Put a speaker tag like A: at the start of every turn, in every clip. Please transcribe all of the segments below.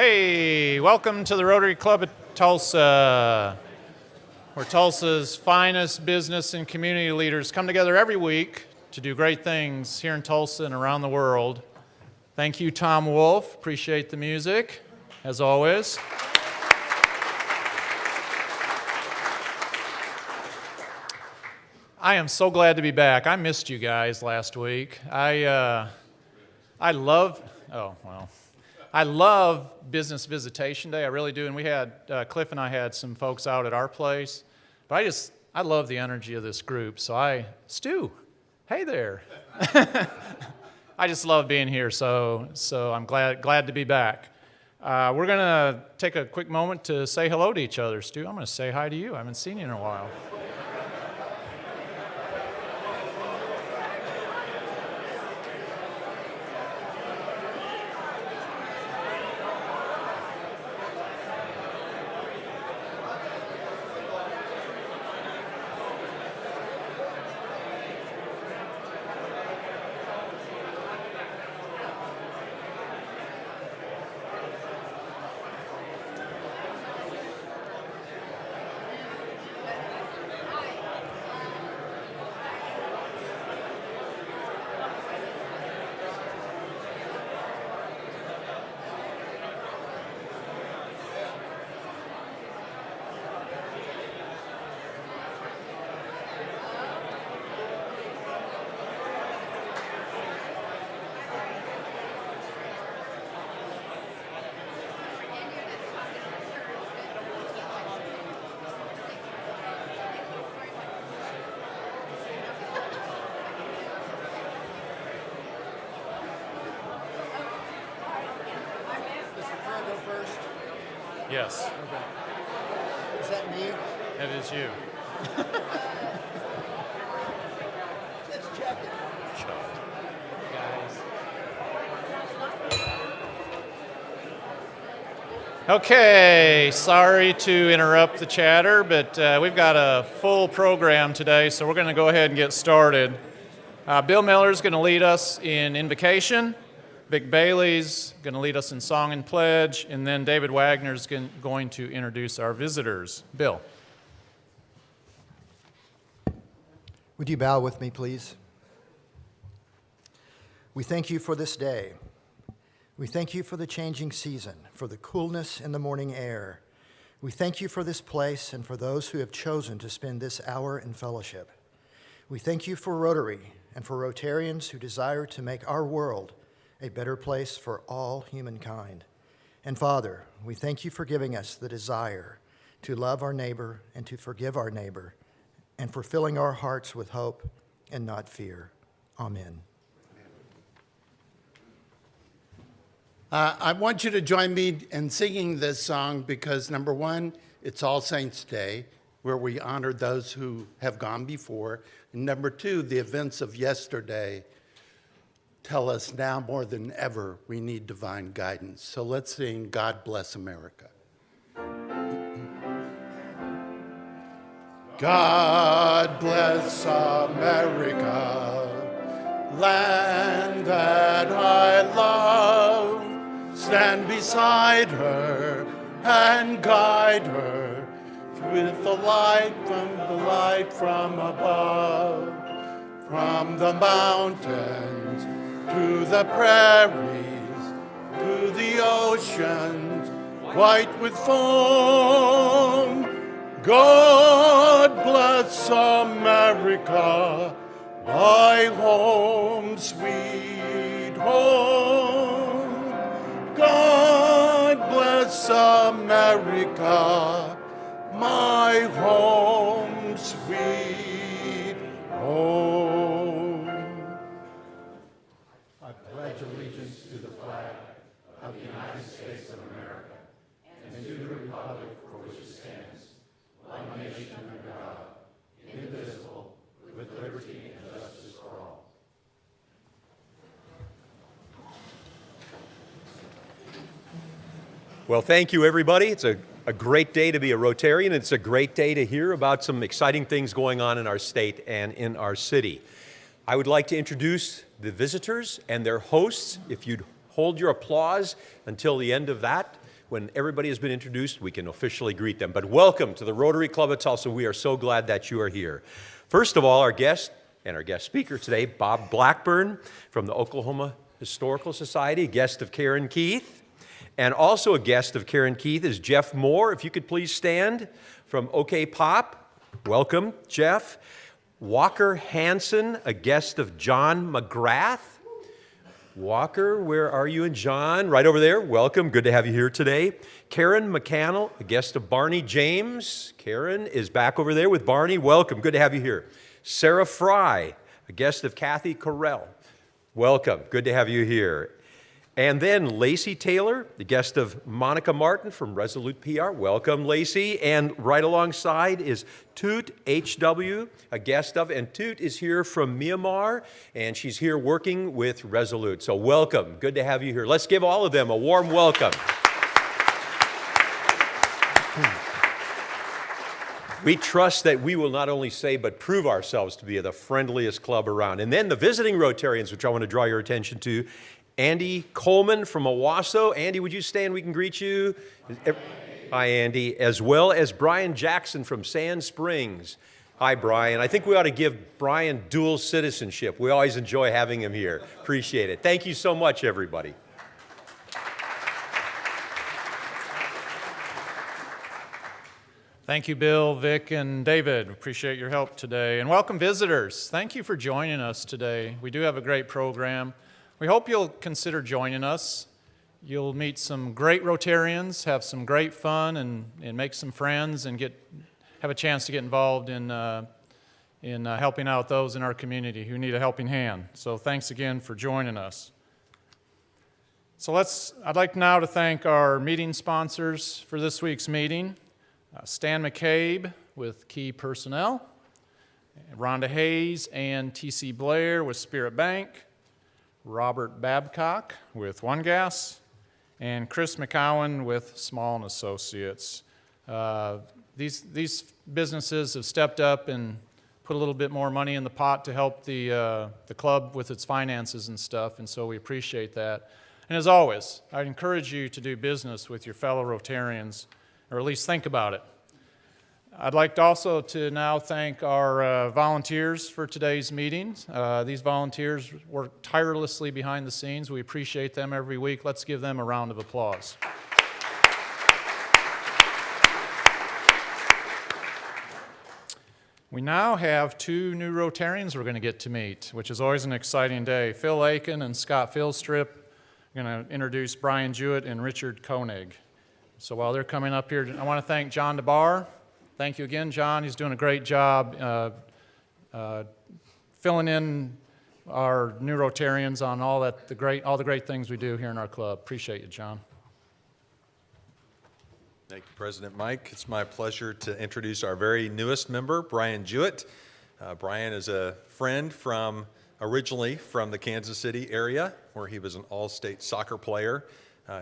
A: Hey, welcome to the Rotary Club of Tulsa, where Tulsa's finest business and community leaders come together every week to do great things here in Tulsa and around the world. Thank you, Tom Wolfe. Appreciate the music, as always. I am so glad to be back. I missed you guys last week. I love Business Visitation Day. I really do. And we had, Cliff and I had some folks out at our place. But I love the energy of this group. So Stu, hey there. I just love being here. So I'm glad to be back. We're going to take a quick moment to say hello to each other. Stu, I'm going to say hi to you. I haven't seen you in a while. Yes.
B: Okay. Is that me?
A: It is you.
B: Just checking.
A: Okay, sorry to interrupt the chatter, but we've got a full program today, so we're going to go ahead and get started. Bill Miller's going to lead us in invocation. Vic Bailey's going to lead us in song and pledge, and then David Wagner's going to introduce our visitors. Bill.
B: Would you bow with me, please? We thank you for this day. We thank you for the changing season, for the coolness in the morning air. We thank you for this place and for those who have chosen to spend this hour in fellowship. We thank you for Rotary and for Rotarians who desire to make our world a better place for all humankind. And Father, we thank you for giving us the desire to love our neighbor and to forgive our neighbor, and for filling our hearts with hope and not fear. Amen.
C: I want you to join me in singing this song because, number one, it's All Saints' Day, where we honor those who have gone before. And number two, the events of yesterday tell us now more than ever we need divine guidance. So let's sing God Bless America. God bless America, land that I love. Stand beside her and guide her with the light from above, from the mountains to the prairies, to the oceans, white with foam. God bless America, my home, sweet home. God bless America, my home, sweet home. I pledge allegiance to the flag of the United States of America and to the republic for which it stands, one nation under God, indivisible, with liberty and justice for all.
D: Well, thank you, everybody. It's a great day to be a Rotarian. It's a great day to hear about some exciting things going on in our state and in our city. I would like to introduce the visitors and their hosts. If you'd hold your applause until the end of that. when everybody has been introduced, we can officially greet them. But welcome to the Rotary Club of Tulsa. We are so glad that you are here. First of all, our guest and our guest speaker today, Bob Blackburn from the Oklahoma Historical Society, a guest of Karen Keith. And also a guest of Karen Keith is Jeff Moore, if you could please stand, from OK Pop. Welcome, Jeff. Walker Hansen, a guest of John McGrath. Walker, where are you? And John, right over there. Welcome. Good to have you here today. Karen McCannell, a guest of Barney James. Karen is back over there with Barney. Welcome. Good to have you here. Sarah Fry, a guest of Kathy Correll. Welcome. Good to have you here. And then Lacey Taylor, the guest of Monica Martin from Resolute PR. Welcome, Lacey. And right alongside is Toot HW, a guest of, and Toot is here from Myanmar, and she's here working with Resolute. So welcome. Good to have you here. Let's give all of them a warm welcome. We trust that we will not only say, but prove ourselves to be the friendliest club around. And then the visiting Rotarians, which I want to draw your attention to. Andy Coleman from Owasso. Andy, would you stand? We can greet you. Hi, Andy. As well as Brian Jackson from Sand Springs. Hi, Brian. I think we ought to give Brian dual citizenship. We always enjoy having him here. Appreciate it. Thank you so much, everybody.
A: Thank you, Bill, Vic, and David. Appreciate your help today. And welcome, visitors. Thank you for joining us today. We do have a great program. We hope you'll consider joining us. You'll meet some great Rotarians, have some great fun, and make some friends, and have a chance to get involved in helping out those in our community who need a helping hand. So thanks again for joining us. So I'd like now to thank our meeting sponsors for this week's meeting. Stan McCabe with Key Personnel, Rhonda Hayes and T.C. Blair with Spirit Bank, Robert Babcock with One Gas, and Chris McCowan with Small & Associates. These businesses have stepped up and put a little bit more money in the pot to help the club with its finances and stuff, and so we appreciate that. And as always, I'd encourage you to do business with your fellow Rotarians, or at least think about it. I'd like also to now thank our volunteers for today's meetings. These volunteers work tirelessly behind the scenes. We appreciate them every week. Let's give them a round of applause. We now have two new Rotarians we're going to get to meet, which is always an exciting day. Phil Aiken and Scott Philstrip are going to introduce Brian Jewett and Richard Koenig. So while they're coming up here, I want to thank John DeBar. Thank you again, John. He's doing a great job filling in our new Rotarians on all the great things we do here in our club. Appreciate you, John.
E: Thank you, President Mike. It's my pleasure to introduce our very newest member, Brian Jewett. Brian is a friend originally from the Kansas City area, where he was an all-state soccer player.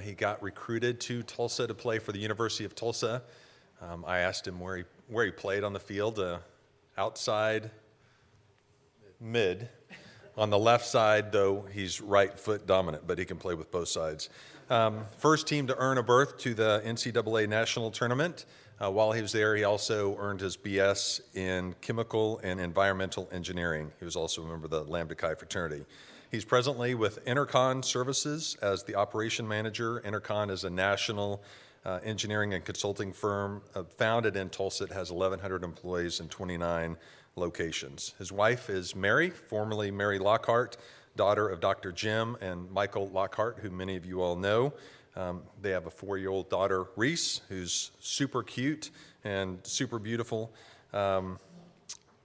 E: He got recruited to Tulsa to play for the University of Tulsa. I asked him where he played on the field, outside mid. On the left side, though, he's right foot dominant, but he can play with both sides. First team to earn a berth to the NCAA National Tournament. While he was there, he also earned his BS in Chemical and Environmental Engineering. He was also a member of the Lambda Chi fraternity. He's presently with Intercon Services as the operation manager. Intercon is a national engineering and consulting firm founded in Tulsa. It has 1,100 employees in 29 locations. His wife is Mary, formerly Mary Lockhart, daughter of Dr. Jim and Michael Lockhart, who many of you all know. They have a 4-year-old daughter, Reese, who's super cute and super beautiful.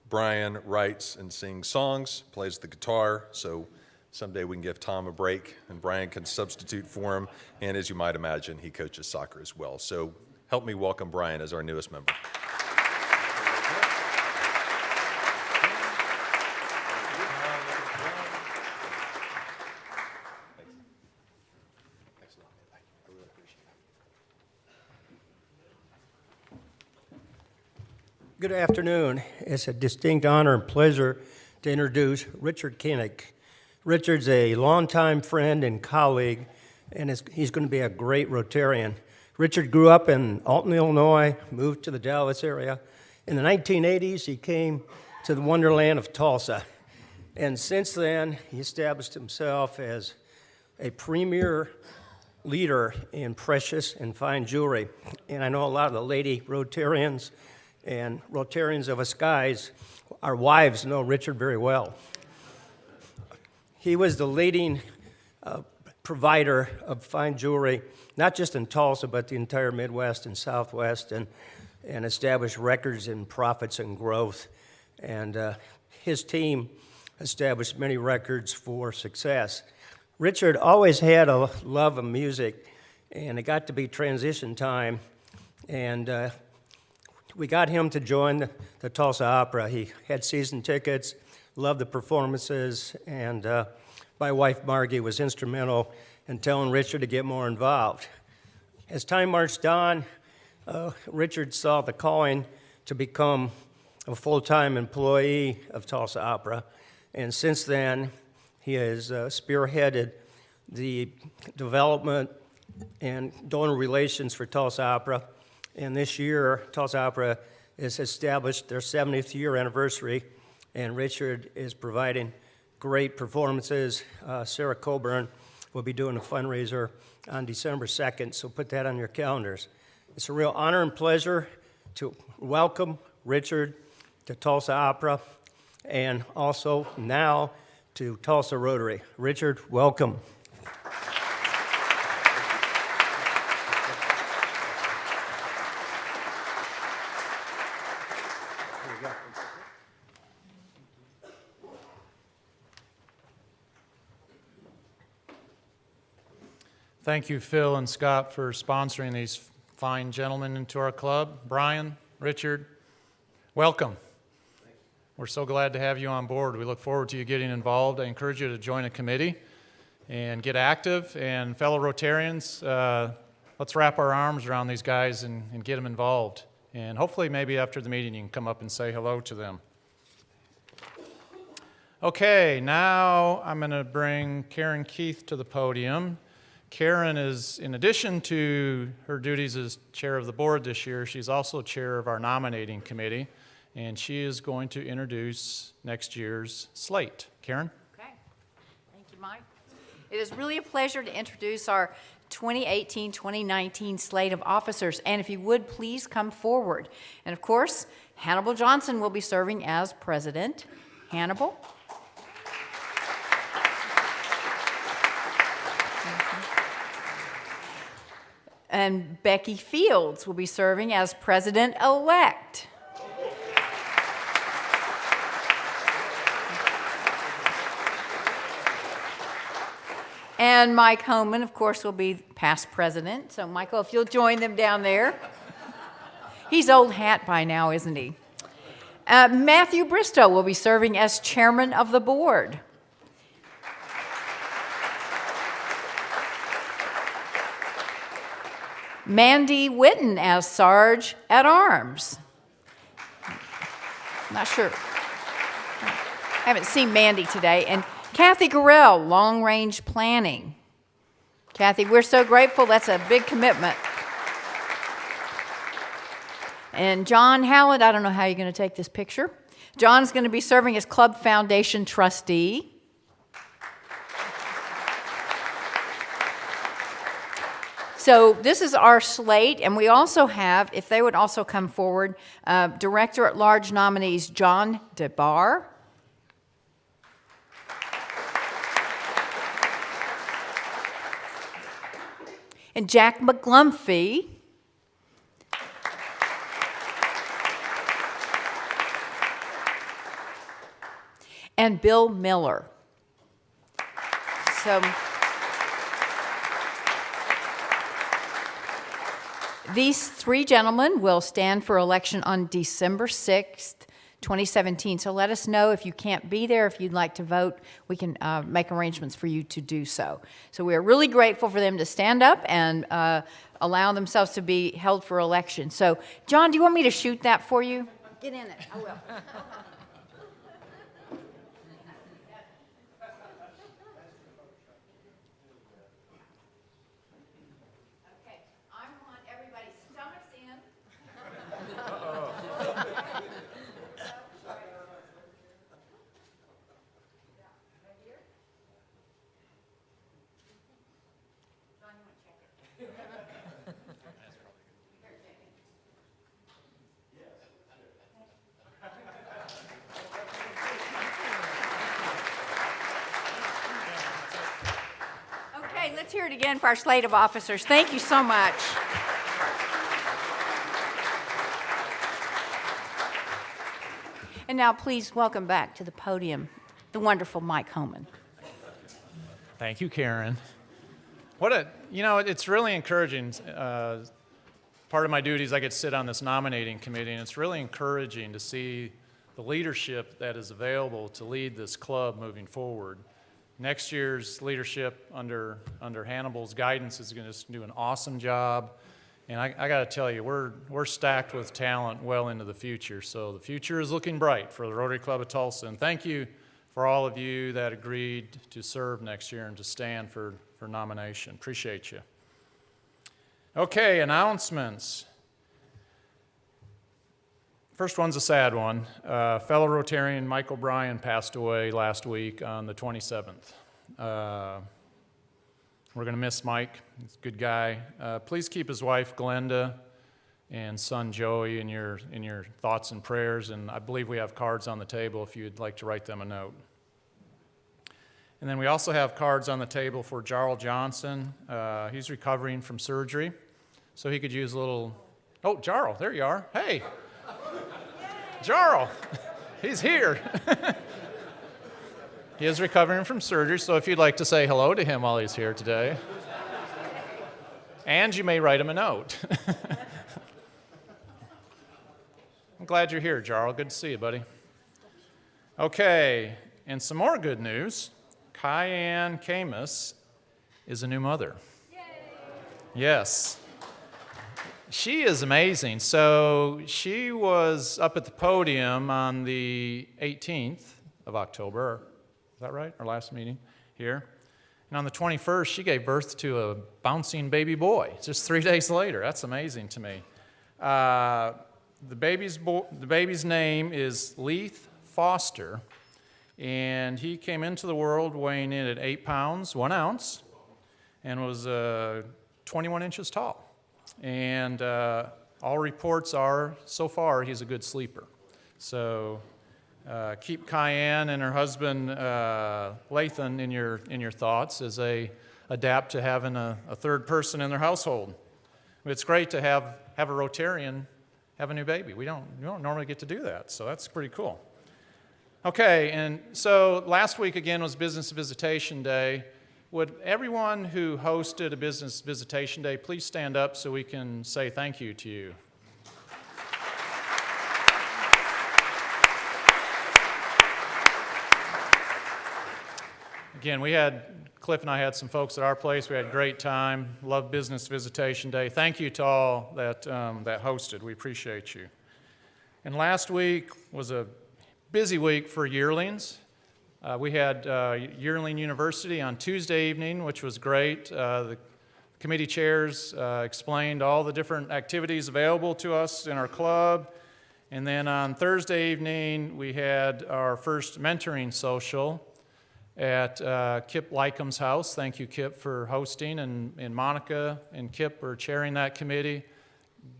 E: Brian writes and sings songs, plays the guitar, so someday we can give Tom a break and Brian can substitute for him. And as you might imagine, he coaches soccer as well. So help me welcome Brian as our newest member.
F: Good afternoon. It's a distinct honor and pleasure to introduce Richard Koenig. Richard's a longtime friend and colleague, and he's going to be a great Rotarian. Richard grew up in Alton, Illinois, moved to the Dallas area. In the 1980s, he came to the wonderland of Tulsa. And since then, he established himself as a premier leader in precious and fine jewelry. And I know a lot of the lady Rotarians and Rotarians of us guys, our wives know Richard very well. He was the leading provider of fine jewelry, not just in Tulsa, but the entire Midwest and Southwest, and established records in profits and growth. And his team established many records for success. Richard always had a love of music, and it got to be transition time, and we got him to join the Tulsa Opera. He had season tickets, loved the performances, and my wife Margie was instrumental in telling Richard to get more involved. As time marched on, Richard saw the calling to become a full-time employee of Tulsa Opera, and since then, he has spearheaded the development and donor relations for Tulsa Opera. And this year, Tulsa Opera has established their 70th year anniversary, and Richard is providing great performances. Sarah Coburn will be doing a fundraiser on December 2nd, so put that on your calendars. It's a real honor and pleasure to welcome Richard to Tulsa Opera, and also now to Tulsa Rotary. Richard, welcome.
A: Thank you, Phil and Scott, for sponsoring these fine gentlemen into our club. Brian, Richard, welcome. We're so glad to have you on board. We look forward to you getting involved. I encourage you to join a committee and get active. And fellow Rotarians, let's wrap our arms around these guys and get them involved. And hopefully maybe after the meeting you can come up and say hello to them. Okay, now I'm going to bring Karen Keith to the podium. Karen is, in addition to her duties as chair of the board this year, she's also chair of our nominating committee, and she is going to introduce next year's slate. Karen?
G: Okay. Thank you, Mike. It is really a pleasure to introduce our 2018-2019 slate of officers, and if you would, please come forward. And of course, Hannibal Johnson will be serving as president. Hannibal? And Becky Fields will be serving as president-elect. And Mike Homan, of course, will be past president. So, Michael, if you'll join them down there. He's old hat by now, isn't he? Matthew Bristow will be serving as chairman of the board. Mandy Witten as Sarge at Arms. Not sure. I haven't seen Mandy today. And Kathy Gorell, Long Range Planning. Kathy, we're so grateful. That's a big commitment. And John Hallett, I don't know how you're going to take this picture. John's going to be serving as Club Foundation trustee. So this is our slate, and we also have, if they would also come forward, Director at Large nominees John DeBar, and Jack McGlumphy, and Bill Miller. So these three gentlemen will stand for election on December 6th, 2017. So let us know if you can't be there, if you'd like to vote. We can make arrangements for you to do so. So we are really grateful for them to stand up and allow themselves to be held for election. So, John, do you want me to shoot that for you? Get in it. I will. Let's hear it again for our slate of officers. Thank you so much. And now please welcome back to the podium the wonderful Mike Homan.
A: Thank you, Karen. It's really encouraging. Part of my duties, I get to sit on this nominating committee, and it's really encouraging to see the leadership that is available to lead this club moving forward. Next year's leadership under Hannibal's guidance is going to do an awesome job. And I got to tell you, we're stacked with talent well into the future. So the future is looking bright for the Rotary Club of Tulsa. And thank you for all of you that agreed to serve next year and to stand for nomination. Appreciate you. Okay, announcements. First one's a sad one. Fellow Rotarian Mike O'Brien passed away last week on the 27th. We're going to miss Mike. He's a good guy. Please keep his wife Glenda and son Joey in your thoughts and prayers. And I believe we have cards on the table if you'd like to write them a note. And then we also have cards on the table for Jarl Johnson. He's recovering from surgery, so he could use a little. Oh, Jarl, there you are. Hey, Jarl, he's here. He is recovering from surgery, so if you'd like to say hello to him while he's here today. And you may write him a note. I'm glad you're here, Jarl. Good to see you, buddy. Okay, and some more good news. Kyanne Camus is a new mother. Yay. Yes. She is amazing. So she was up at the podium on the 18th of October. Is that right? Our last meeting here. And on the 21st, she gave birth to a bouncing baby boy just 3 days later. That's amazing to me. The baby's name is Leith Foster, and he came into the world weighing in at 8 pounds, 1 ounce, and was 21 inches tall. And all reports are, so far, he's a good sleeper. So keep Kyanne and her husband Lathan in your thoughts as they adapt to having a third person in their household. It's great to have a Rotarian have a new baby. We don't normally get to do that, so that's pretty cool. Okay, and so last week again was Business Visitation Day. Would everyone who hosted a Business Visitation Day please stand up so we can say thank you to you? Again, Cliff and I had some folks at our place. We had a great time. Love Business Visitation Day. Thank you to all that hosted. We appreciate you. And last week was a busy week for yearlings. We had Yearling University on Tuesday evening, which was great. The committee chairs explained all the different activities available to us in our club. And then on Thursday evening, we had our first mentoring social at Kip Lycom's house. Thank you, Kip, for hosting, and Monica and Kip are chairing that committee.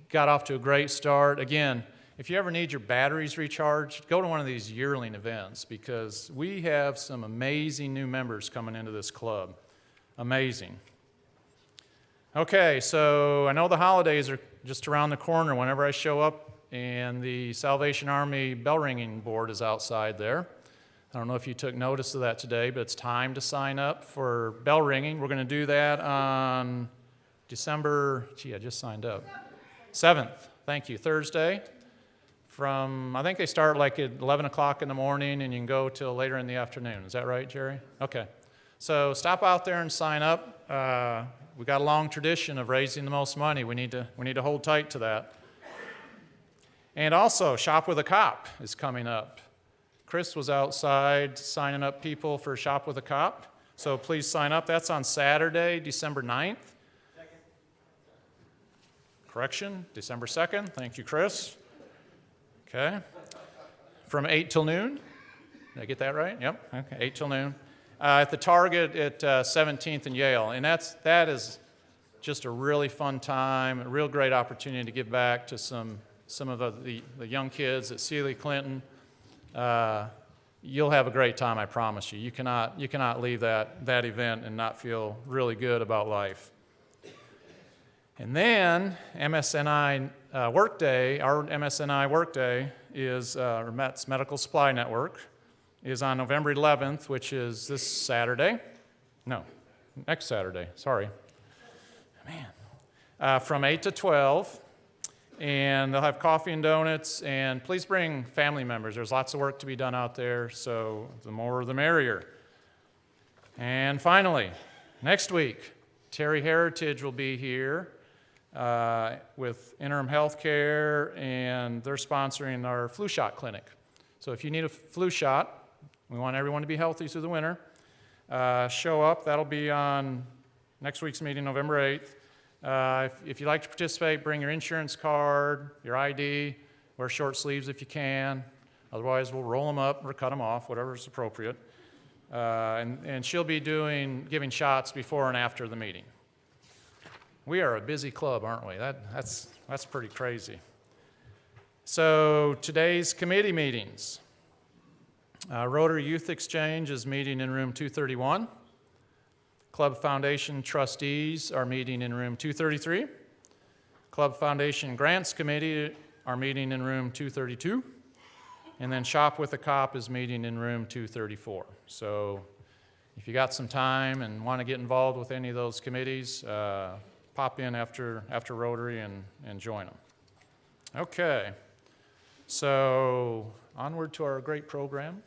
A: Got off to a great start. Again, if you ever need your batteries recharged, go to one of these yearling events because we have some amazing new members coming into this club. Amazing. Okay, so I know the holidays are just around the corner whenever I show up, and the Salvation Army bell ringing board is outside there. I don't know if you took notice of that today, but it's time to sign up for bell ringing. We're going to do that on December, I just signed up, 7th. Thank you, Thursday. I think they start like at 11 o'clock in the morning, and you can go till later in the afternoon. Is that right, Jerry? Okay. So stop out there and sign up. We've got a long tradition of raising the most money. We need to hold tight to that. And also, Shop with a Cop is coming up. Chris was outside signing up people for Shop with a Cop, so please sign up. That's on Saturday, December 9th. Correction, December 2nd. Thank you, Chris. Okay. From 8 till noon. Did I get that right? Yep. Okay, 8 till noon. At the Target at 17th and Yale. And that is just a really fun time, a real great opportunity to give back to some of the young kids at Sealy Clinton. you'll have a great time, I promise you. You cannot leave that event and not feel really good about life. And then MSNI Workday, our MSNI Workday is, or Met's Medical Supply Network, is on November 11th, which is this Saturday. No, next Saturday, sorry. Man. From 8 to 12. And they'll have coffee and donuts, and please bring family members. There's lots of work to be done out there, so the more the merrier. And finally, next week, Terry Heritage will be here with Interim Healthcare, and they're sponsoring our flu shot clinic. So if you need a flu shot, we want everyone to be healthy through the winter. Show up. That'll be on next week's meeting, November 8th. If you'd like to participate, bring your insurance card, your ID, wear short sleeves if you can. Otherwise, we'll roll them up or cut them off, whatever is appropriate. And she'll be giving shots before and after the meeting. We are a busy club, aren't we? That's pretty crazy. So today's committee meetings. Rotary Youth Exchange is meeting in room 231. Club Foundation trustees are meeting in room 233. Club Foundation Grants Committee are meeting in room 232. And then Shop with a Cop is meeting in room 234. So if you got some time and want to get involved with any of those committees, pop in after Rotary and join them. Okay, so onward to our great program.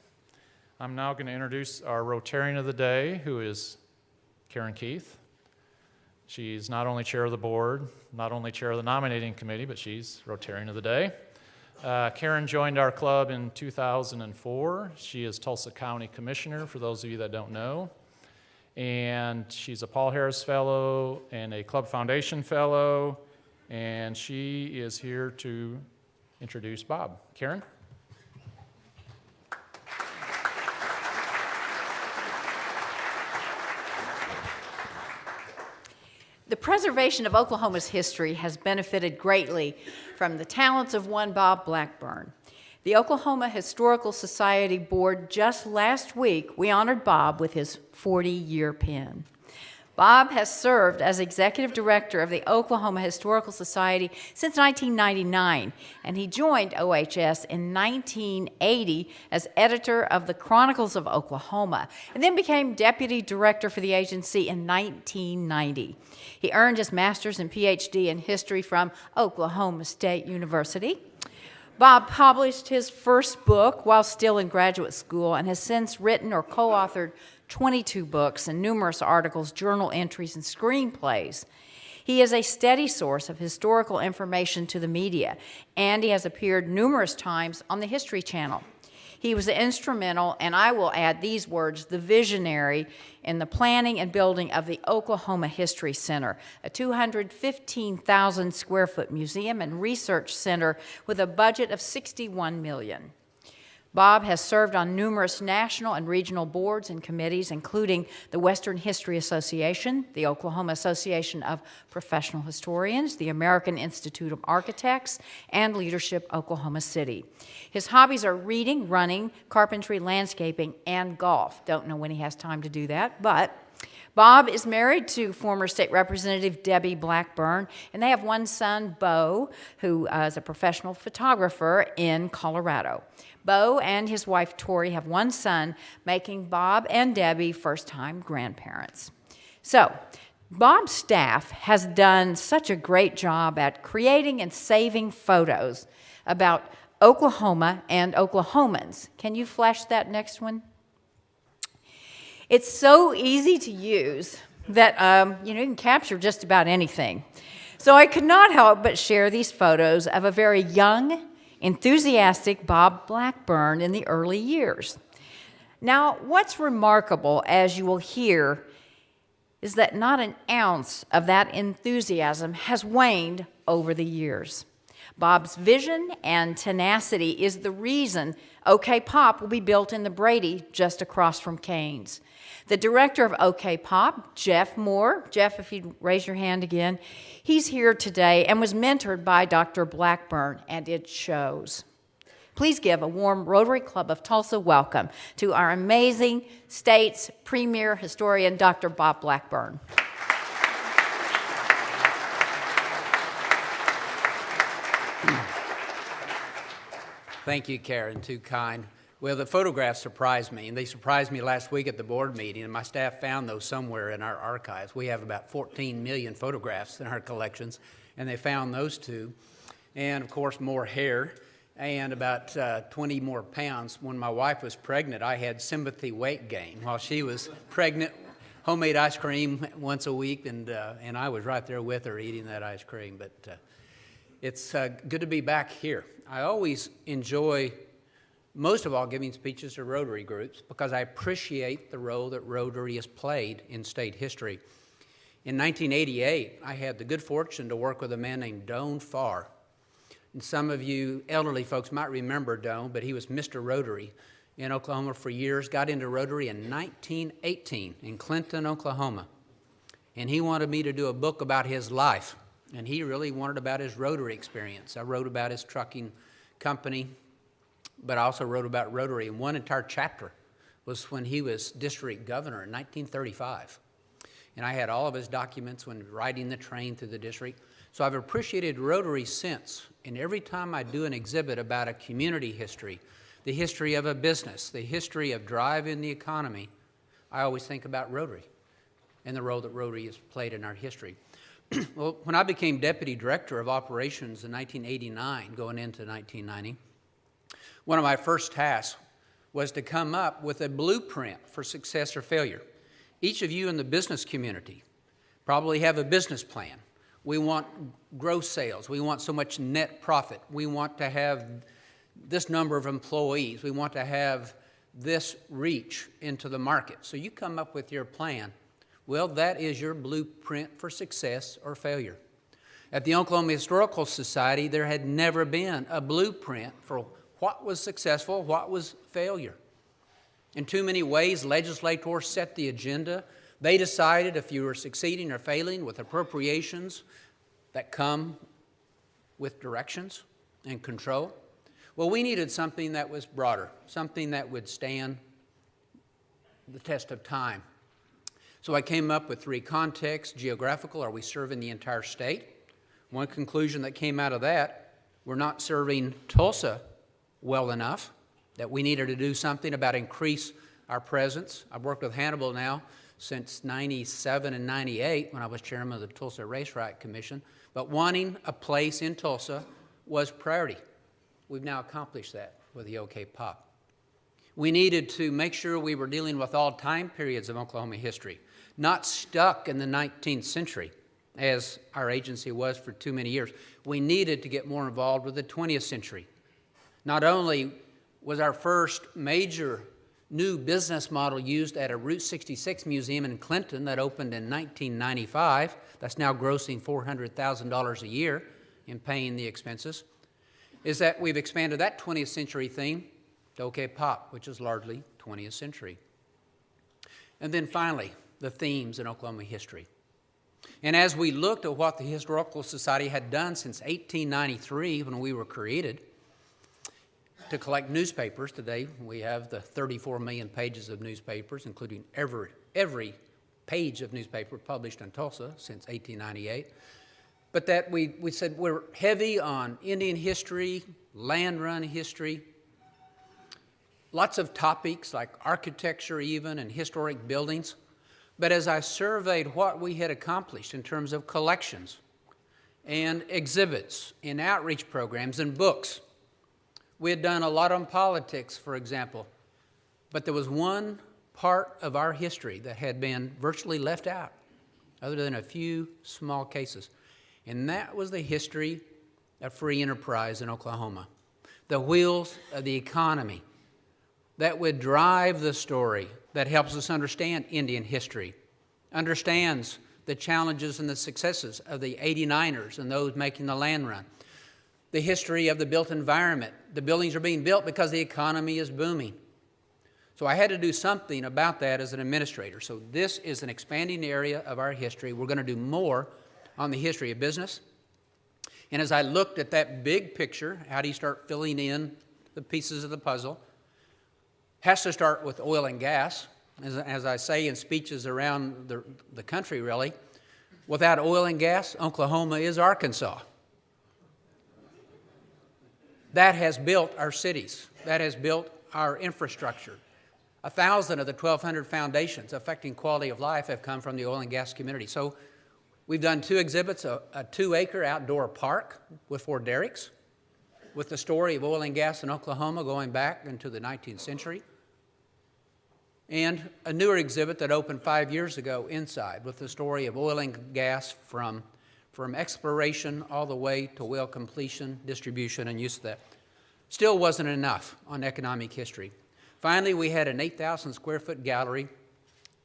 A: I'm now going to introduce our Rotarian of the Day, who is Karen Keith. She's not only chair of the board, not only chair of the nominating committee, but she's Rotarian of the Day. Karen joined our club in 2004. She is Tulsa County Commissioner, for those of you that don't know. And she's a Paul Harris Fellow and a Club Foundation Fellow. And she is here to introduce Bob. Karen?
G: The preservation of Oklahoma's history has benefited greatly from the talents of one Bob Blackburn. The Oklahoma Historical Society Board, just last week, we honored Bob with his 40-year pin. Bob has served as executive director of the Oklahoma Historical Society since 1999, and he joined OHS in 1980 as editor of the Chronicles of Oklahoma, and then became deputy director for the agency in 1990. He earned his master's and PhD in history from Oklahoma State University. Bob published his first book while still in graduate school and has since written or co-authored 22 books and numerous articles, journal entries, and screenplays. He is a steady source of historical information to the media, and he has appeared numerous times on the History Channel. He was instrumental, and I will add these words, the visionary in the planning and building of the Oklahoma History Center, a 215,000 square foot museum and research center with a budget of $61 million. Bob has served on numerous national and regional boards and committees, including the Western History Association, the Oklahoma Association of Professional Historians, the American Institute of Architects, and Leadership Oklahoma City. His hobbies are reading, running, carpentry, landscaping, and golf. Don't know when he has time to do that, but Bob is married to former state representative Debbie Blackburn, and they have one son, Bo, who is a professional photographer in Colorado. Bo and his wife, Tori, have one son, making Bob and Debbie first-time grandparents. So, Bob's staff has done such a great job at creating and saving photos about Oklahoma and Oklahomans. Can you flash that next one? It's so easy to use that you can capture just about anything. So I could not help but share these photos of a very young, enthusiastic Bob Blackburn in the early years. Now, what's remarkable, as you will hear, is that not an ounce of that enthusiasm has waned over the years. Bob's vision and tenacity is the reason OK Pop will be built in the Brady just across from Cain's. The director of OK Pop, Jeff Moore, Jeff, if you'd raise your hand again, he's here today and was mentored by Dr. Blackburn, and it shows. Please give a warm Rotary Club of Tulsa welcome to our amazing state's premier historian, Dr. Bob Blackburn.
H: Thank you, Karen, too kind. Well, the photographs surprised me, and they surprised me last week at the board meeting, and my staff found those somewhere in our archives. We have about 14 million photographs in our collections, and they found those two. And, of course, more hair, and about 20 more pounds. When my wife was pregnant, I had sympathy weight gain. While she was pregnant, homemade ice cream once a week, and I was right there with her eating that ice cream. But it's good to be back here. I always enjoy, most of all, giving speeches to Rotary groups because I appreciate the role that Rotary has played in state history. In 1988, I had the good fortune to work with a man named Doane Farr. And some of you elderly folks might remember Doane, but he was Mr. Rotary in Oklahoma for years, got into Rotary in 1918 in Clinton, Oklahoma. And he wanted me to do a book about his life. And he really wanted about his Rotary experience. I wrote about his trucking company, but I also wrote about Rotary. And one entire chapter was when he was district governor in 1935. And I had all of his documents when riding the train through the district. So I've appreciated Rotary since. And every time I do an exhibit about a community history, the history of a business, the history of drive in the economy, I always think about Rotary and the role that Rotary has played in our history. Well, when I became Deputy Director of Operations in 1989, going into 1990, one of my first tasks was to come up with a blueprint for success or failure. Each of you in the business community probably have a business plan. We want gross sales. We want so much net profit. We want to have this number of employees. We want to have this reach into the market. So you come up with your plan. Well, that is your blueprint for success or failure. At the Oklahoma Historical Society, there had never been a blueprint for what was successful, what was failure. In too many ways, legislators set the agenda. They decided if you were succeeding or failing with appropriations that come with directions and control. Well, we needed something that was broader, something that would stand the test of time. So I came up with three contexts: geographical, are we serving the entire state? One conclusion that came out of that, we're not serving Tulsa well enough, that we needed to do something about increase our presence. I've worked with Hannibal now since 97 and 98 when I was chairman of the Tulsa Race Riot Commission, but wanting a place in Tulsa was priority. We've now accomplished that with the OK Pop. We needed to make sure we were dealing with all time periods of Oklahoma history, not stuck in the 19th century, as our agency was for too many years. We needed to get more involved with the 20th century. Not only was our first major new business model used at a Route 66 museum in Clinton that opened in 1995, that's now grossing $400,000 a year in paying the expenses, is that we've expanded that 20th century theme to OK Pop, which is largely 20th century. And then finally, the themes in Oklahoma history. And as we looked at what the Historical Society had done since 1893, when we were created, to collect newspapers, today we have the 34 million pages of newspapers, including every page of newspaper published in Tulsa since 1898. But that we said we're heavy on Indian history, land run history, lots of topics like architecture even and historic buildings. But as I surveyed what we had accomplished in terms of collections and exhibits and outreach programs and books, we had done a lot on politics, for example, but there was one part of our history that had been virtually left out, other than a few small cases, and that was the history of free enterprise in Oklahoma, the wheels of the economy that would drive the story that helps us understand Indian history, understands the challenges and the successes of the 89ers and those making the land run, the history of the built environment. The buildings are being built because the economy is booming. So I had to do something about that as an administrator. So this is an expanding area of our history. We're going to do more on the history of business. And as I looked at that big picture, how do you start filling in the pieces of the puzzle. Has to start with oil and gas. As I say in speeches around the country, really, without oil and gas, Oklahoma is Arkansas. That has built our cities. That has built our infrastructure. 1,000 of the 1,200 foundations affecting quality of life have come from the oil and gas community. So we've done 2 exhibits, a 2-acre outdoor park with 4 derricks, with the story of oil and gas in Oklahoma going back into the 19th century, and a newer exhibit that opened 5 years ago inside with the story of oil and gas from exploration all the way to well completion, distribution, and use of that. Still wasn't enough on economic history. Finally, we had an 8,000 square foot gallery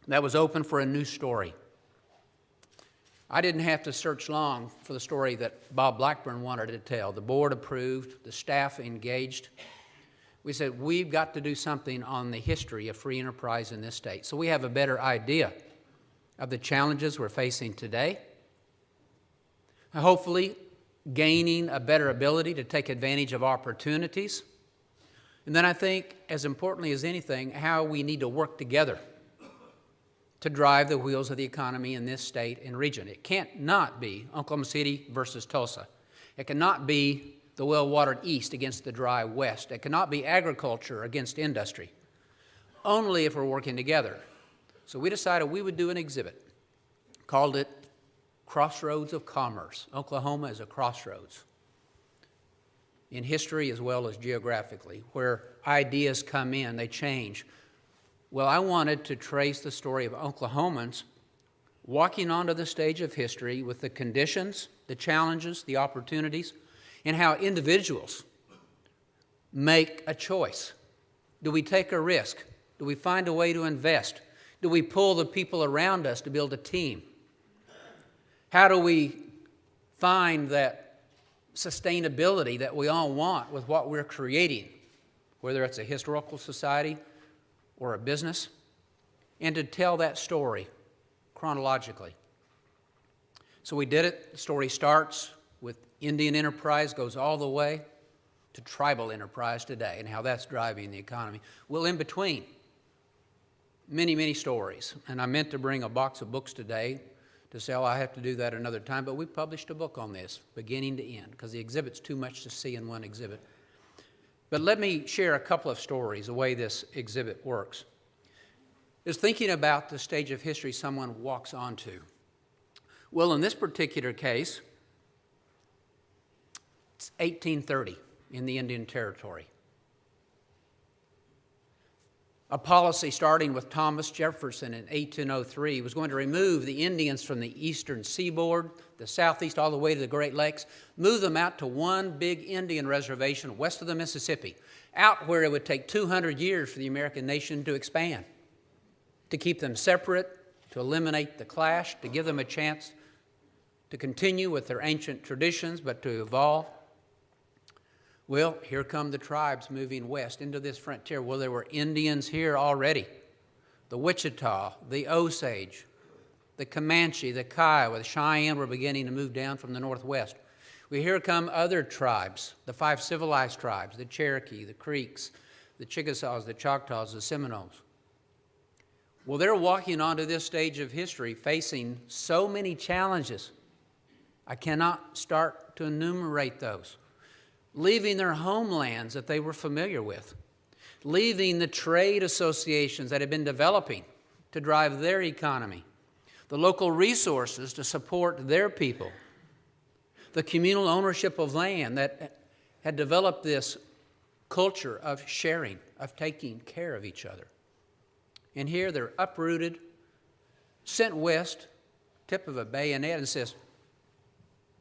H: that was open for a new story. I didn't have to search long for the story that Bob Blackburn wanted to tell. The board approved, the staff engaged. We said, we've got to do something on the history of free enterprise in this state so we have a better idea of the challenges we're facing today, hopefully gaining a better ability to take advantage of opportunities. And then I think, as importantly as anything, how we need to work together to drive the wheels of the economy in this state and region. It can't not be Oklahoma City versus Tulsa. It cannot be the well-watered East against the dry West. It cannot be agriculture against industry, only if we're working together. So we decided we would do an exhibit, called it Crossroads of Commerce. Oklahoma is a crossroads in history as well as geographically, where ideas come in, they change. Well, I wanted to trace the story of Oklahomans walking onto the stage of history with the conditions, the challenges, the opportunities, and how individuals make a choice. Do we take a risk? Do we find a way to invest? Do we pull the people around us to build a team? How do we find that sustainability that we all want with what we're creating, whether it's a historical society or a business, and to tell that story chronologically? So we did it. The story starts with Indian enterprise, goes all the way to tribal enterprise today and how that's driving the economy. Well, in between, many, many stories. And I meant to bring a box of books today to sell. I have to do that another time, but we published a book on this, beginning to end, because the exhibit's too much to see in one exhibit. But let me share a couple of stories, the way this exhibit works. Is thinking about the stage of history someone walks onto. Well, in this particular case, it's 1830 in the Indian Territory. A policy starting with Thomas Jefferson in 1803 was going to remove the Indians from the eastern seaboard, the southeast, all the way to the Great Lakes, move them out to one big Indian reservation west of the Mississippi, out where it would take 200 years for the American nation to expand, to keep them separate, to eliminate the clash, to give them a chance to continue with their ancient traditions, but to evolve. Well, here come the tribes moving west into this frontier. Well, there were Indians here already. The Wichita, the Osage, the Comanche, the Kiowa, the Cheyenne were beginning to move down from the northwest. Well, here come other tribes, the 5 civilized tribes, the Cherokee, the Creeks, the Chickasaws, the Choctaws, the Seminoles. Well, they're walking onto this stage of history facing so many challenges. I cannot start to enumerate those. Leaving their homelands that they were familiar with, leaving the trade associations that had been developing to drive their economy, the local resources to support their people, the communal ownership of land that had developed this culture of sharing, of taking care of each other. And here they're uprooted, sent west, tip of a bayonet, and says,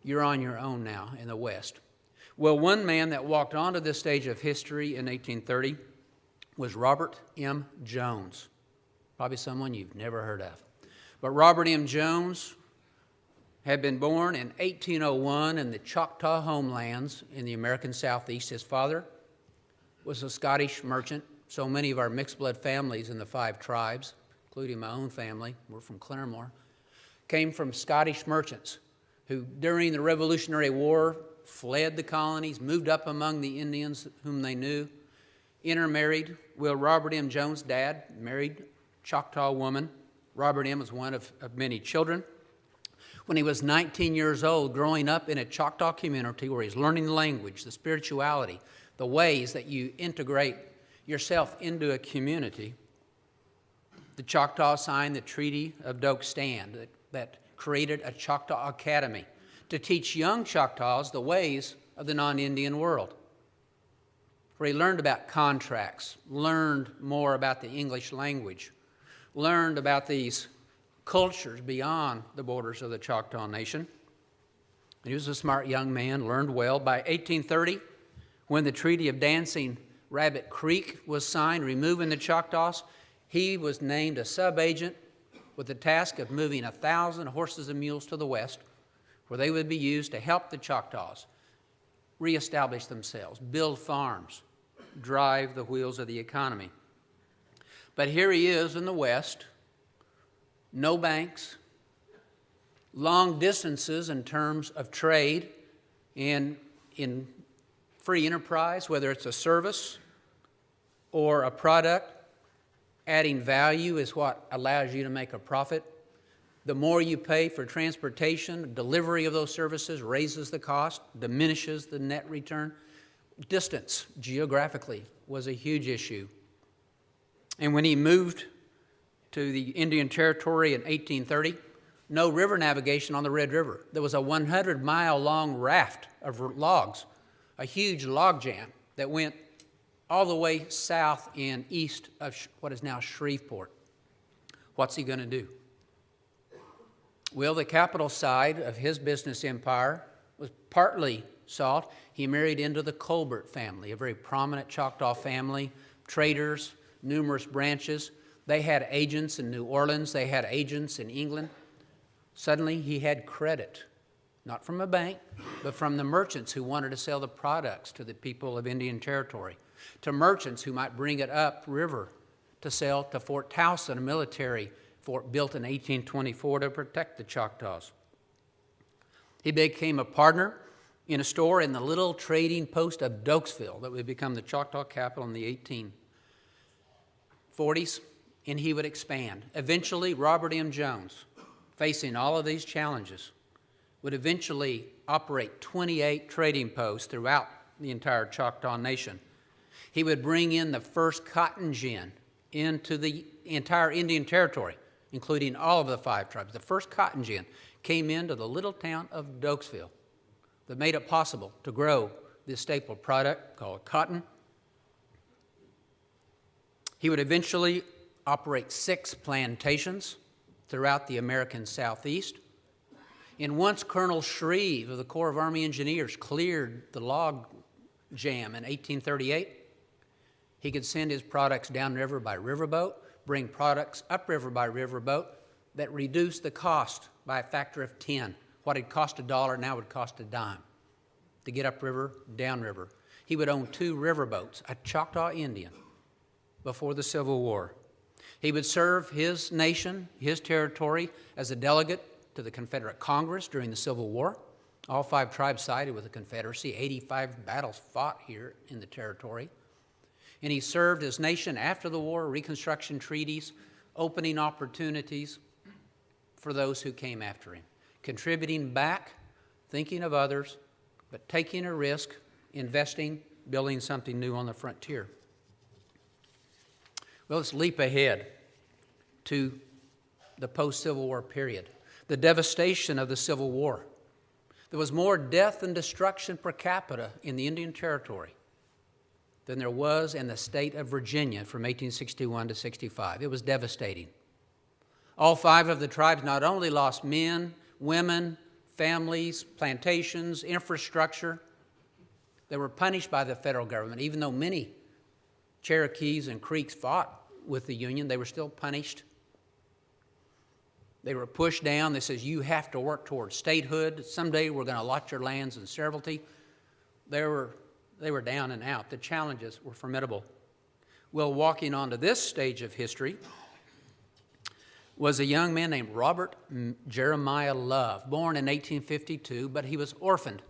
H: you're on your own now in the West. Well, one man that walked onto this stage of history in 1830 was Robert M. Jones, probably someone you've never heard of. But Robert M. Jones had been born in 1801 in the Choctaw homelands in the American Southeast. His father was a Scottish merchant. So many of our mixed-blood families in the 5 tribes, including my own family, we're from Claremore, came from Scottish merchants who, during the Revolutionary War, fled the colonies, moved up among the Indians whom they knew, intermarried. Will Robert M. Jones' dad married Choctaw woman. Robert M. was one of many children. When he was 19 years old, growing up in a Choctaw community where he's learning the language, the spirituality, the ways that you integrate yourself into a community, the Choctaw signed the Treaty of Doak Stand that created a Choctaw Academy to teach young Choctaws the ways of the non-Indian world, where he learned about contracts, learned more about the English language, learned about these cultures beyond the borders of the Choctaw Nation. He was a smart young man, learned well. By 1830, when the Treaty of Dancing Rabbit Creek was signed, removing the Choctaws, he was named a sub-agent with the task of moving 1,000 horses and mules to the west, where they would be used to help the Choctaws reestablish themselves, build farms, drive the wheels of the economy. But here he is in the west, no banks, long distances in terms of trade and in free enterprise, whether it's a service or a product. Adding value is what allows you to make a profit. The more you pay for transportation, delivery of those services raises the cost, diminishes the net return. Distance, geographically, was a huge issue. And when he moved to the Indian Territory in 1830, no river navigation on the Red River. There was a 100-mile-long raft of logs, a huge log jam that went all the way south and east of what is now Shreveport. What's he going to do? Well, the capital side of his business empire was partly salt. He married into the Colbert family, a very prominent Choctaw family, traders, numerous branches. They had agents in New Orleans. They had agents in England. Suddenly, he had credit, not from a bank, but from the merchants who wanted to sell the products to the people of Indian Territory, to merchants who might bring it up river to sell to Fort Towson, a military fort built in 1824 to protect the Choctaws. He became a partner in a store in the little trading post of Dokesville that would become the Choctaw capital in the 1840s, and he would expand. Eventually, Robert M. Jones, facing all of these challenges, would eventually operate 28 trading posts throughout the entire Choctaw Nation. He would bring in the first cotton gin into the entire Indian Territory, including all of the 5 tribes. The first cotton gin came into the little town of Dokesville that made it possible to grow this staple product called cotton. He would eventually operate 6 plantations throughout the American Southeast. And once Colonel Shreve of the Corps of Army Engineers cleared the log jam in 1838, he could send his products downriver by riverboat, bring products upriver by riverboat that reduced the cost by a factor of 10. What had cost $1 now would cost a dime to get upriver, downriver. He would own 2 riverboats, a Choctaw Indian, before the Civil War. He would serve his nation, his territory, as a delegate to the Confederate Congress during the Civil War. All 5 tribes sided with the Confederacy, 85 battles fought here in the territory. And he served his nation after the war, Reconstruction treaties, opening opportunities for those who came after him, contributing back, thinking of others, but taking a risk, investing, building something new on the frontier. Well, let's leap ahead to the post-Civil War period, the devastation of the Civil War. There was more death and destruction per capita in the Indian Territory than there was in the state of Virginia from 1861 to 65. It was devastating. All 5 of the tribes not only lost men, women, families, plantations, infrastructure. They were punished by the federal government. Even though many Cherokees and Creeks fought with the Union, they were still punished. They were pushed down. They says, you have to work towards statehood. Someday we're going to allot your lands in severalty. They were down and out. The challenges were formidable. Well, walking onto this stage of history was a young man named Robert Jeremiah Love, born in 1852, but he was orphaned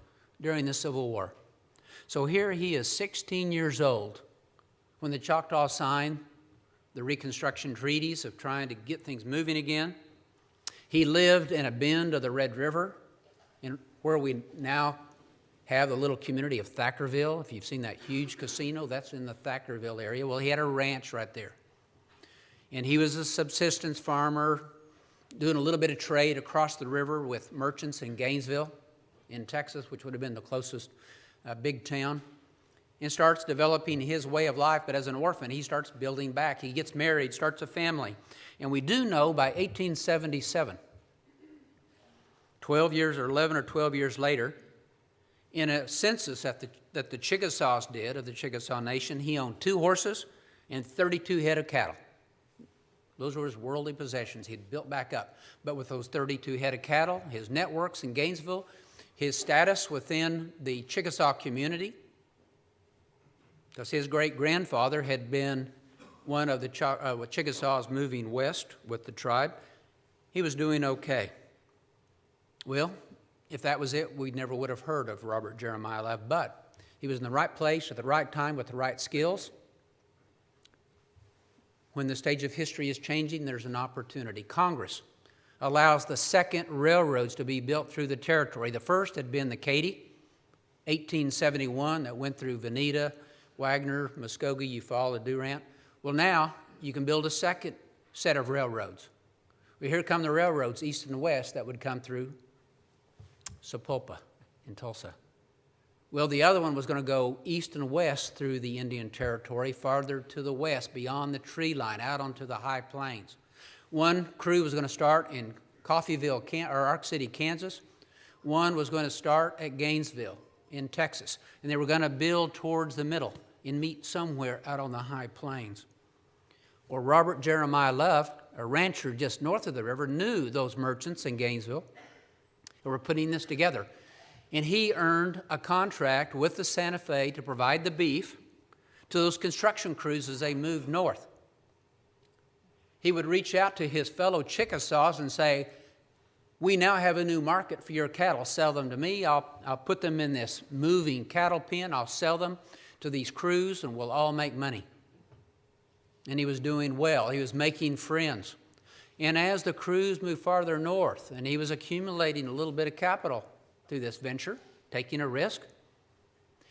H: during the Civil War. So here he is, 16 years old, When the Choctaws signed the Reconstruction treaties of trying to get things moving again, he lived in a bend of the Red River, where we now have the little community of Thackerville. If you've seen that huge casino, that's in the Thackerville area. Well, he had a ranch right there. And he was a subsistence farmer, doing a little bit of trade across the river with merchants in Gainesville, in Texas, which would have been the closest big town, and starts developing his way of life. But as an orphan, he starts building back. He gets married, starts a family. And we do know by 1877, 12 years or 11 or 12 years later, in a census that the Chickasaws did of the Chickasaw Nation, he owned 2 horses and 32 head of cattle. Those were his worldly possessions. He'd built back up. But with those 32 head of cattle, his networks in Gainesville, his status within the Chickasaw community, because his great-grandfather had been one of the Chickasaws moving west with the tribe, he was doing okay. Well, if that was it, we never would have heard of Robert Jeremiah Love, but he was in the right place at the right time with the right skills. When the stage of history is changing, there's an opportunity. Congress allows the second railroads to be built through the territory. The first had been the Katy, 1871, that went through Veneta, Wagner, Muskogee, Eufaula, Durant. Well, now you can build a second set of railroads. Well, here come the railroads, east and west, that would come through Sapulpa in Tulsa. Well, the other one was going to go east and west through the Indian Territory, farther to the west, beyond the tree line, out onto the high plains. One crew was going to start in Coffeyville, or Ark City, Kansas. One was going to start at Gainesville in Texas. And they were going to build towards the middle and meet somewhere out on the high plains. Well, Robert Jeremiah Love, a rancher just north of the river, knew those merchants in Gainesville who were putting this together. And he earned a contract with the Santa Fe to provide the beef to those construction crews as they moved north. He would reach out to his fellow Chickasaws and say, we now have a new market for your cattle. Sell them to me. I'll put them in this moving cattle pen. I'll sell them to these crews, and we'll all make money. And he was doing well. He was making friends. And as the crews moved farther north, and he was accumulating a little bit of capital through this venture, taking a risk,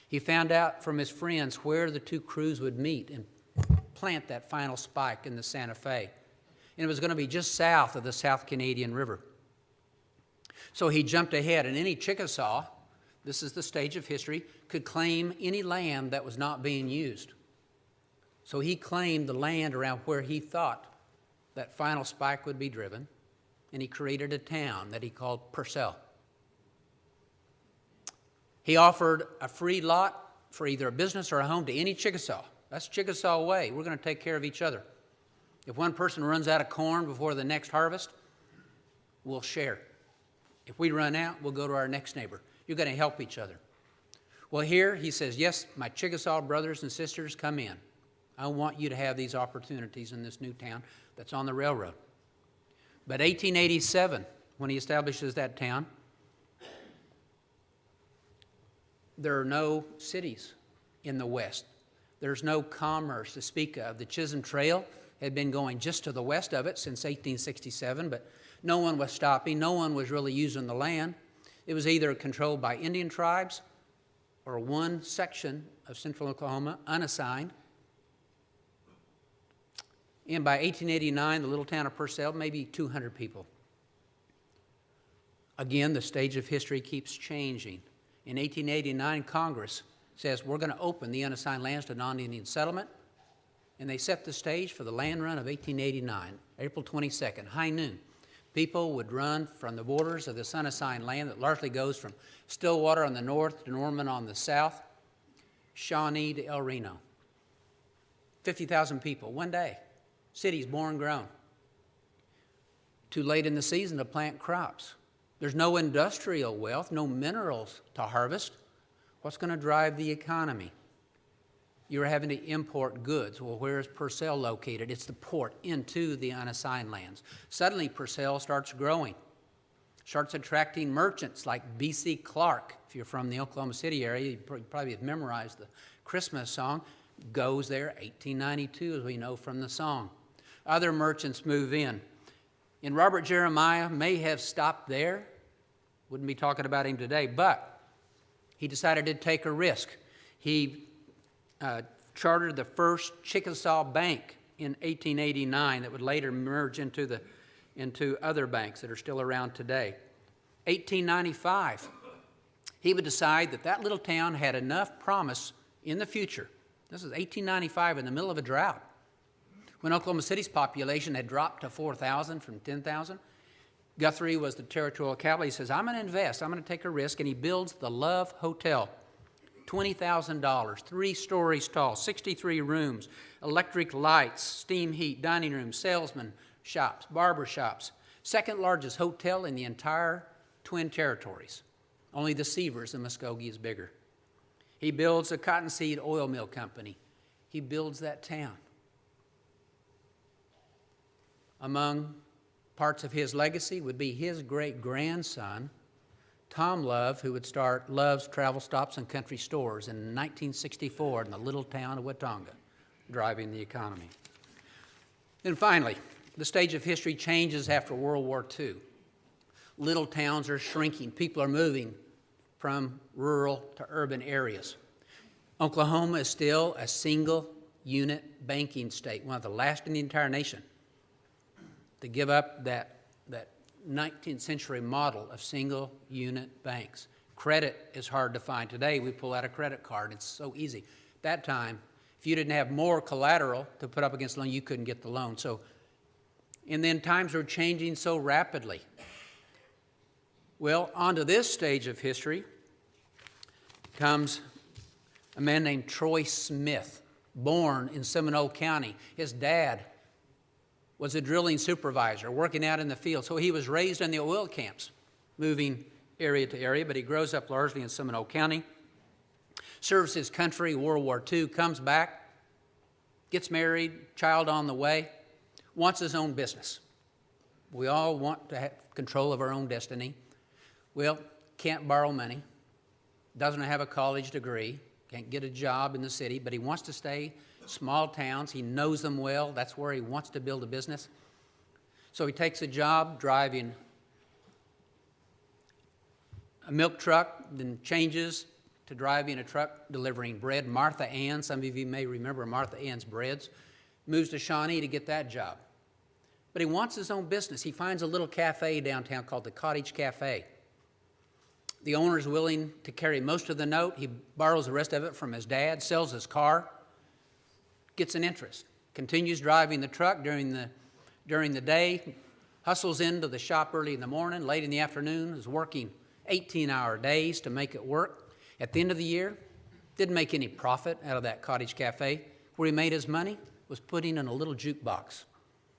H: he found out from his friends where the 2 crews would meet and plant that final spike in the Santa Fe. And it was going to be just south of the South Canadian River. So he jumped ahead, and any Chickasaw, this is the stage of history, could claim any land that was not being used. So he claimed the land around where he thought that final spike would be driven, and he created a town that he called Purcell. He offered a free lot for either a business or a home to any Chickasaw. That's Chickasaw way. We're going to take care of each other. If one person runs out of corn before the next harvest, we'll share. If we run out, we'll go to our next neighbor. You're going to help each other. Well, here he says, yes, my Chickasaw brothers and sisters, come in. I want you to have these opportunities in this new town that's on the railroad. But 1887, when he establishes that town, there are no cities in the west. There's no commerce to speak of. The Chisholm Trail had been going just to the west of it since 1867, but no one was stopping. No one was really using the land. It was either controlled by Indian tribes or one section of central Oklahoma, unassigned. And by 1889, the little town of Purcell, maybe 200 people. Again, the stage of history keeps changing. In 1889, Congress says we're going to open the unassigned lands to non-Indian settlement, and they set the stage for the land run of 1889, April 22nd, high noon. People would run from the borders of this unassigned land that largely goes from Stillwater on the north to Norman on the south, Shawnee to El Reno. 50,000 people, one day. Cities born, grown. Too late in the season to plant crops. There's no industrial wealth, no minerals to harvest. What's going to drive the economy? You're having to import goods. Well, where is Purcell located? It's the port into the unassigned lands. Suddenly, Purcell starts growing, starts attracting merchants like B.C. Clark. If you're from the Oklahoma City area, you probably have memorized the Christmas song. goes there. 1892, as we know from the song. Other merchants move in. And Robert Jeremiah may have stopped there. Wouldn't be talking about him today, but he decided to take a risk. He chartered the first Chickasaw Bank in 1889 that would later merge into other banks that are still around today. 1895, he would decide that that little town had enough promise in the future. This is 1895 in the middle of a drought, when Oklahoma City's population had dropped to 4,000 from 10,000. Guthrie was the territorial capital. He says, I'm going to invest, I'm going to take a risk, and he builds the Love Hotel. $20,000, 3 stories tall, 63 rooms, electric lights, steam heat, dining rooms, salesman shops, barber shops. Second largest hotel in the entire Twin Territories. Only the Seavers in Muskogee is bigger. He builds a cottonseed oil mill company. He builds that town. Among parts of his legacy would be his great-grandson, Tom Love, who would start Love's Travel Stops and Country Stores in 1964 in the little town of Watonga, driving the economy. And finally, the stage of history changes after World War II. Little towns are shrinking. People are moving from rural to urban areas. Oklahoma is still a single-unit banking state, one of the last in the entire nation to give up that 19th century model of single unit banks. Credit is hard to find. Today we pull out a credit card. It's so easy. That time, if you didn't have more collateral to put up against the loan, you couldn't get the loan. And then times are changing so rapidly. Well, onto this stage of history comes a man named Troy Smith, born in Seminole County. His dad was a drilling supervisor working out in the field. So he was raised in the oil camps, moving area to area, but he grows up largely in Seminole County, serves his country, World War II, comes back, gets married, child on the way, wants his own business. We all want to have control of our own destiny. Well, can't borrow money, doesn't have a college degree, can't get a job in the city, but he wants to stay small towns. He knows them well. That's where he wants to build a business. So he takes a job driving a milk truck, then changes to driving a truck delivering bread. Martha Ann, some of you may remember Martha Ann's Breads, moves to Shawnee to get that job. But he wants his own business. He finds a little cafe downtown called the Cottage Cafe. The owner is willing to carry most of the note. He borrows the rest of it from his dad, sells his car, gets an interest, continues driving the truck during the day, hustles into the shop early in the morning, late in the afternoon, is working 18-hour days to make it work. At the end of the year, didn't make any profit out of that Cottage Cafe. Where he made his money was putting in a little jukebox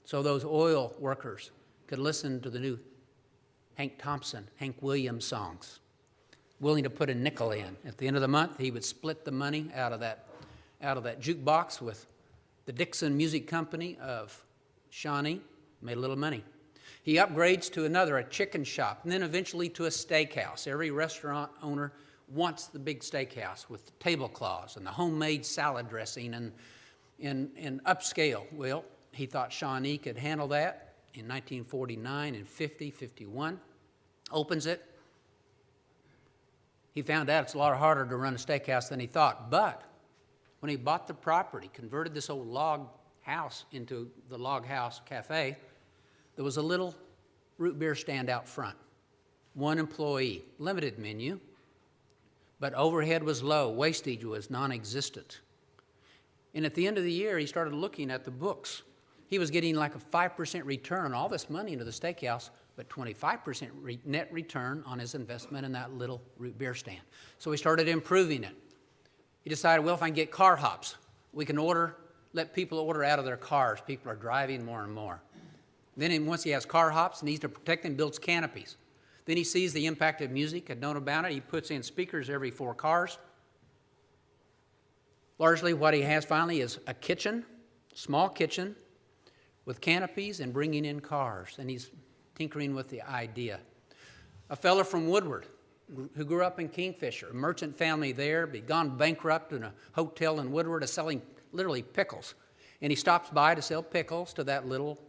H: so those oil workers could listen to the new Hank Thompson, Hank Williams songs, willing to put a nickel in. At the end of the month, he would split the money out of that jukebox with the Dixon Music Company of Shawnee, made a little money. He upgrades to a chicken shop, and then eventually to a steakhouse. Every restaurant owner wants the big steakhouse with the tablecloths and the homemade salad dressing and upscale. Well, he thought Shawnee could handle that in 1949 and 50, 51. Opens it. He found out it's a lot harder to run a steakhouse than he thought, but when he bought the property, converted this old log house into the Log House Cafe, there was a little root beer stand out front. One employee, limited menu, but overhead was low, wastage was non-existent. And at the end of the year, he started looking at the books. He was getting like a 5% return on all this money into the steakhouse, but 25% net return on his investment in that little root beer stand. So he started improving it. He decided, well, if I can get car hops, we can let people order out of their cars. People are driving more and more. Then once he has car hops, needs to protect them, builds canopies. Then he sees the impact of music, had known about it. He puts in speakers every 4 cars. Largely what he has finally is a kitchen, small kitchen, with canopies and bringing in cars. And he's tinkering with the idea. A fellow from Woodward who grew up in Kingfisher, a merchant family there, be gone bankrupt in a hotel in Woodward, is selling literally pickles. And he stops by to sell pickles to that little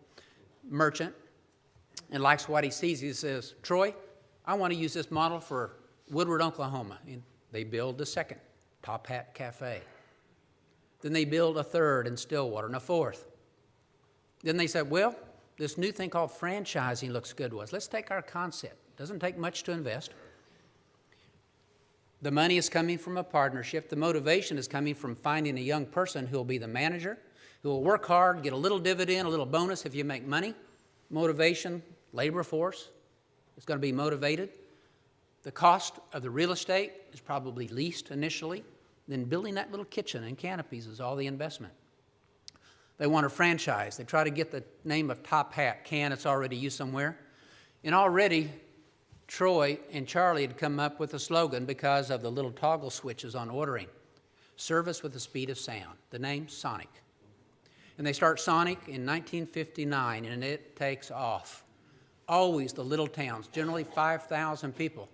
H: merchant and likes what he sees. He says, Troy, I want to use this model for Woodward, Oklahoma. And they build a second, Top Hat Cafe. Then they build a third in Stillwater and a fourth. Then they said, well, this new thing called franchising looks good to us. Let's take our concept. Doesn't take much to invest. The money is coming from a partnership. The motivation is coming from finding a young person who will be the manager, who will work hard, get a little dividend, a little bonus if you make money. Motivation, labor force is going to be motivated. The cost of the real estate is probably least initially. Then building that little kitchen and canopies is all the investment. They want a franchise. They try to get the name of Top Hat can. It's already used somewhere. And already, Troy and Charlie had come up with a slogan because of the little toggle switches on ordering. Service with the speed of sound. The name, Sonic. And they start Sonic in 1959, and it takes off. Always the little towns, generally 5,000 people.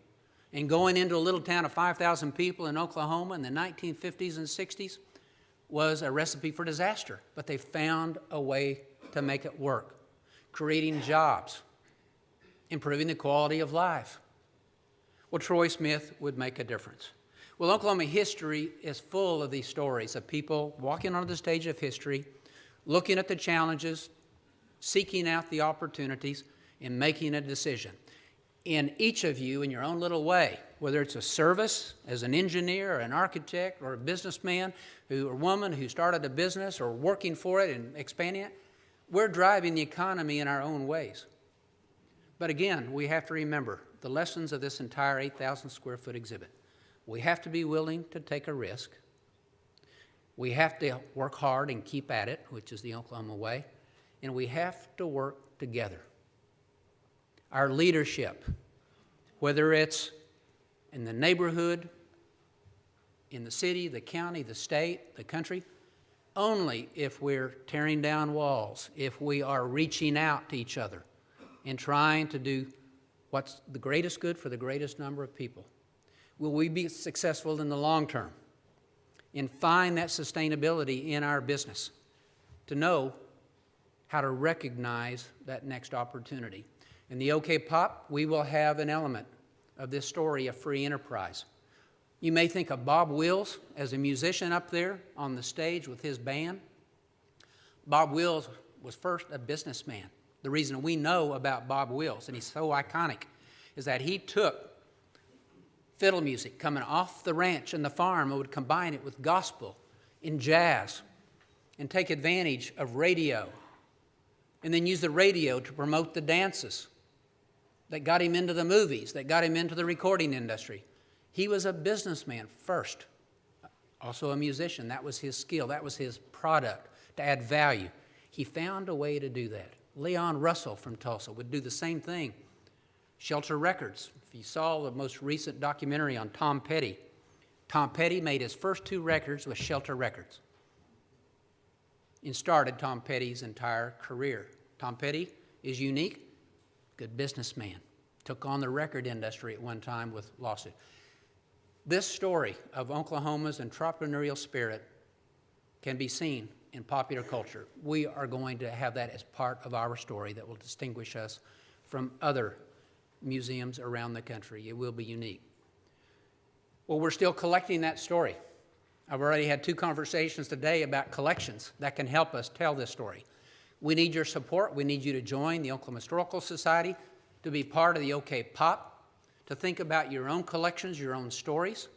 H: And going into a little town of 5,000 people in Oklahoma in the 1950s and 60s was a recipe for disaster. But they found a way to make it work, creating jobs, improving the quality of life. Well, Troy Smith would make a difference. Well, Oklahoma history is full of these stories of people walking on the stage of history, looking at the challenges, seeking out the opportunities, and making a decision. In each of you, in your own little way, whether it's a service as an engineer or an architect or a businessman or woman who started a business or working for it and expanding it, we're driving the economy in our own ways. But again, we have to remember the lessons of this entire 8,000 square foot exhibit. We have to be willing to take a risk. We have to work hard and keep at it, which is the Oklahoma way, and we have to work together. Our leadership, whether it's in the neighborhood, in the city, the county, the state, the country, only if we're tearing down walls, if we are reaching out to each other and trying to do what's the greatest good for the greatest number of people, will we be successful in the long term and find that sustainability in our business to know how to recognize that next opportunity. In the OK Pop, we will have an element of this story of free enterprise. You may think of Bob Wills as a musician up there on the stage with his band. Bob Wills was first a businessman. The reason we know about Bob Wills, and he's so iconic, is that he took fiddle music coming off the ranch and the farm and would combine it with gospel and jazz and take advantage of radio and then use the radio to promote the dances that got him into the movies, that got him into the recording industry. He was a businessman first, also a musician. That was his skill. That was his product to add value. He found a way to do that. Leon Russell from Tulsa would do the same thing. Shelter Records. If you saw the most recent documentary on Tom Petty made his first 2 records with Shelter Records and started Tom Petty's entire career. Tom Petty is unique, good businessman, took on the record industry at one time with lawsuit. This story of Oklahoma's entrepreneurial spirit can be seen in popular culture. We are going to have that as part of our story that will distinguish us from other museums around the country. It will be unique. Well, we're still collecting that story. I've already had 2 conversations today about collections that can help us tell this story. We need your support. We need you to join the Oklahoma Historical Society, to be part of the OK Pop, to think about your own collections, your own stories.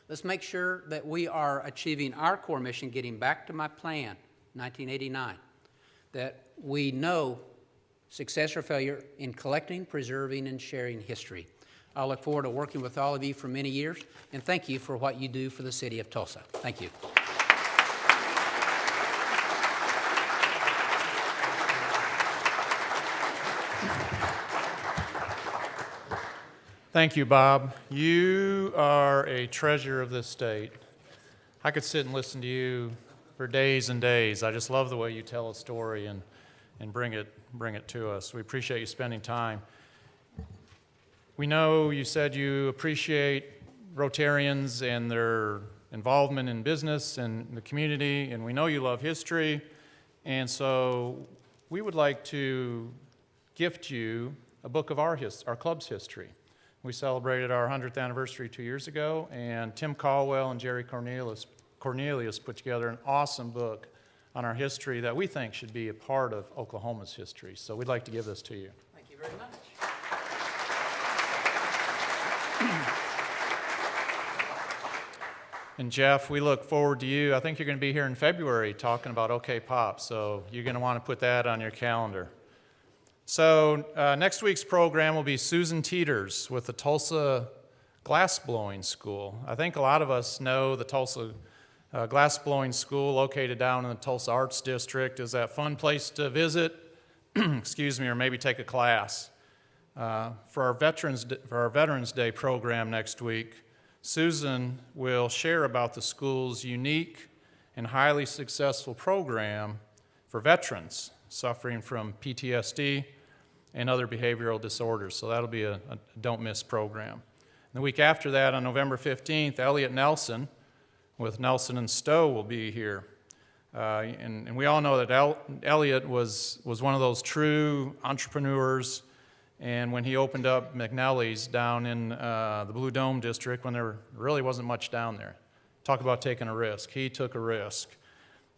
H: Let's make sure that we are achieving our core mission, getting back to my plan, 1989, that we know success or failure in collecting, preserving, and sharing history. I look forward to working with all of you for many years, and thank you for what you do for the city of Tulsa. Thank you.
A: Thank you, Bob. You are a treasure of this state. I could sit and listen to you for days and days. I just love the way you tell a story and bring it to us. We appreciate you spending time. We know you said you appreciate Rotarians and their involvement in business and the community, and we know you love history, and so we would like to gift you a book of our club's history. We celebrated our 100th anniversary 2 years ago, and Tim Caldwell and Jerry Cornelius put together an awesome book on our history that we think should be a part of Oklahoma's history. So we'd like to give this to you.
H: Thank you very much.
A: And Jeff, we look forward to you. I think you're going to be here in February talking about OK Pop, so you're going to want to put that on your calendar. So next week's program will be Susan Teeters with the Tulsa Glassblowing School. I think a lot of us know the Tulsa Glassblowing School, located down in the Tulsa Arts District, is that fun place to visit, excuse me, or maybe take a class. For our Veterans Day program next week, Susan will share about the school's unique and highly successful program for veterans suffering from PTSD and other behavioral disorders. So that'll be a don't miss program. And the week after that, on November 15th, Elliot Nelson with Nelson and Stowe will be here. And we all know that Elliot was one of those true entrepreneurs. And when he opened up McNelly's down in the Blue Dome district, when there really wasn't much down there, talk about taking a risk. He took a risk.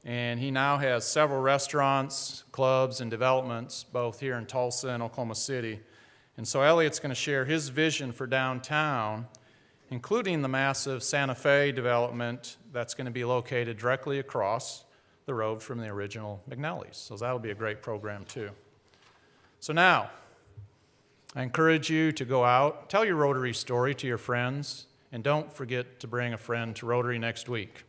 A: And he now has several restaurants, clubs, and developments, both here in Tulsa and Oklahoma City. And so Elliot's going to share his vision for downtown, including the massive Santa Fe development that's going to be located directly across the road from the original McNelly's. So that'll be a great program, too. So now, I encourage you to go out, tell your Rotary story to your friends, and don't forget to bring a friend to Rotary next week.